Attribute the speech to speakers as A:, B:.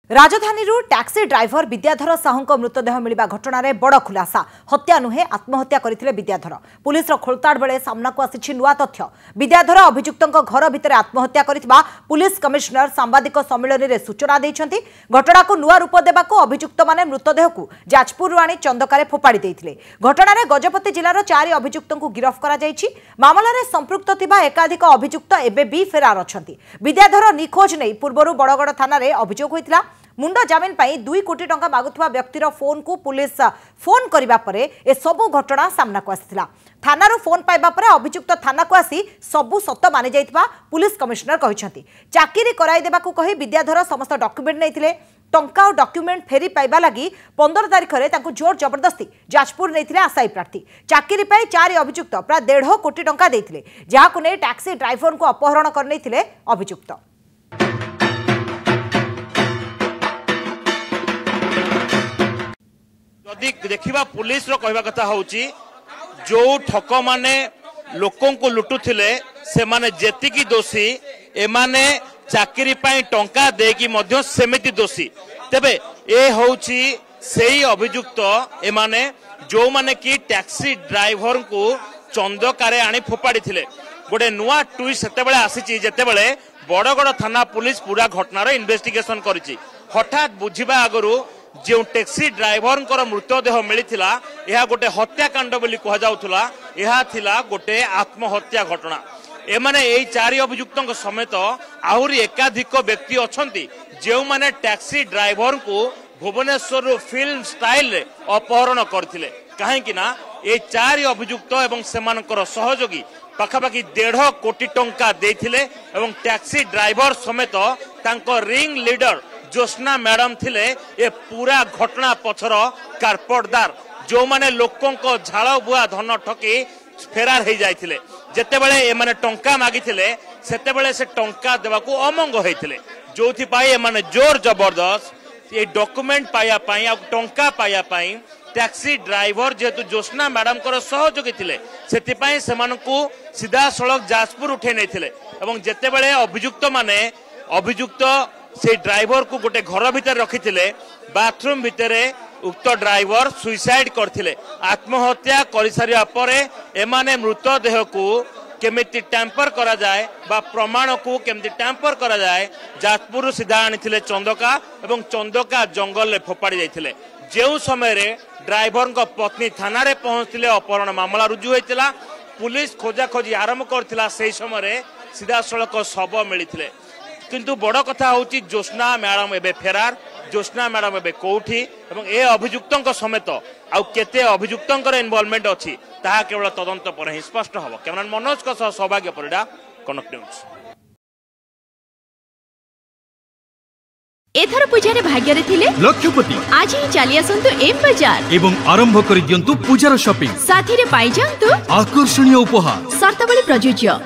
A: राजधानी taxi driver Vidyadhar Sahu मृतदेह मिलवा घटना रे बड़ खुलासा। हत्या नुहे आत्महत्या करथिले विद्याधर। पुलिस खोलताड़ बेले सामना को आसी नुआ तथ्य। विद्याधर अभियुक्तों घर भितर आत्महत्या करिथिबा पुलिस कमिश्नर सांबादिक सम्मेलन में सूचना देइछन्ति। घटना को नुआ रूप देबाको अभियुक्त माने मृतदेह को जाजपुर आनी चंदकारे फोपाड़ी देइथिले। घटना रे गजपति जिलार 4 अभियुक्तों को गिरफ्त करा जायछि। मामला रे संपृक्त थिबा एकाधिक अभियुक्त एबे भी फेरार अछन्ति। विद्याधर निखोज नै पूर्वरु बड़गड़ थाना रे अभियोग होइतिला। मुंड जमीन पर 2 कोटी टंका मागुवा व्यक्तिर फोन को पुलिस फोन करबा परे ए सबु घटना सामना को आसिथिला। थानारू फोन पाइबा परे अभियुक्त थाना को आसी सबु सत मानि जाइतबा पुलिस कमिश्नर कहिसंती। चाकरी कराई देबा को कहि विद्याधर समस्त डॉक्यूमेंट नैथिले। टंका और डॉक्यूमेंट फेरी पाइबा लगी 15 तारिख रे तांको जोर जबरदस्ती जाजपुर नैथिले आशायी प्रार्थी। चाकरी पाई 4 अभियुक्त प्राय 1.5 कोटी टंका देइथिले, जाहाको नै टैक्सी ड्राइवर को अपहरण कर नैथिले अभियुक्त।
B: देखा पुलिस कहवा कथा होची जो ठक माने लोकों को लुटुथिले से माने जेतिकी दोषी एमाने चाकरी पाई टंका देकी मध्य सेमिति दोषी। तेबे ए होची सेही अभियुक्त एमाने जो माने की टैक्सी ड्राइवर को चंदकारे आनी फोपाड़ी थिले। गोटे नुआ ट्विस्ट सेतेबेले आसीची जेतेबेले बड़गड़ थाना पुलिस पूरा घटनार इन्वेस्टिगेशन करिछि। हठात बुझिबा आगरु जो टैक्सी ड्राइवर मृतदेह मिलता यह गोटे हत्याकांड बोली कहला, यह थिला गोटे आत्महत्या घटना। एमाने एई 4 अभियुक्तों समेत आहुरी एकाधिक व्यक्ति अछंती जो माने टैक्सी ड्राइवर को भुवनेश्वर फिल्म स्टाइल रे अपहरण करथिले। काहेकि ना ए 4 अभियुक्त एवं सेमानकर सहयोगी पाखापाखि 1.5 कोटी टंका देथिले एवं टैक्सी ड्राइवर समेत तांको रिंग लीडर जोस्ना मैडम थिले। ये पूरा घटना पछर कारपटदार जो माने लोकों को झाड़ बुआ धन ठकी फेरार हो जाइथिले। जेतेबेले ए माने टंका मागिथिले सेतेबेले से टंका देवाकू अमंग होइथिले, जोथि पाई ए माने जोर जबरदस्त ये डॉक्यूमेंट पाया पाई आ टंका पाया पाई टैक्सी ड्राइवर जेतु जोस्ना मैडम को सहयोगी थिले सेतिपाई सेमानकू सीधा सड़क जाजपुर उठे नैथिले। एवं जेतेबेले अभियुक्त से ड्राइवर को गोटे घर भीतर रखी बाथरूम भितर उक्त ड्राइवर सुइसाइड करथिले। आत्महत्या कर सारिया परे एमाने मृतदेह को केमिति टैंपर करा जाए बा प्रमाण को केमिति टैंपर करा जाए जाजपुर सीधा आनी चंदका एवं चंदका जंगल में फोपाड़ी जाइथिले। जो समय रे ड्राइवर को पत्नी थाना रे पहुंचले अपहरण मामला रुजु होइतिला। पुलिस खोजाखोजी आरंभ करथिला। सेही समय रे सीधा सड़क शव मिलिथिले। किंतु बड़ कथा होची जोस्ना मैडम एबे फेरार। जोस्ना मैडम एबे कोठी एवं ए अभियुक्तों समेत आउ केते अभियुक्तों इन्वॉल्वमेंट अछि ताहा केवल तदंत पर ही स्पष्ट हबो। कैमरामैन मनोज को सह सौभाग्य परिडा, कनक न्यूज।
C: एथर पूजा भाग्य रे थिले
D: लक्षपति
C: आज ही चली आसंतु एम बाजार
D: एवं आरंभ करि दियंतु पूजार शॉपिंग।
C: साथी रे पाई जांतु
D: आकर्षणीय उपहार।
C: सर्तावली प्रयोज्य।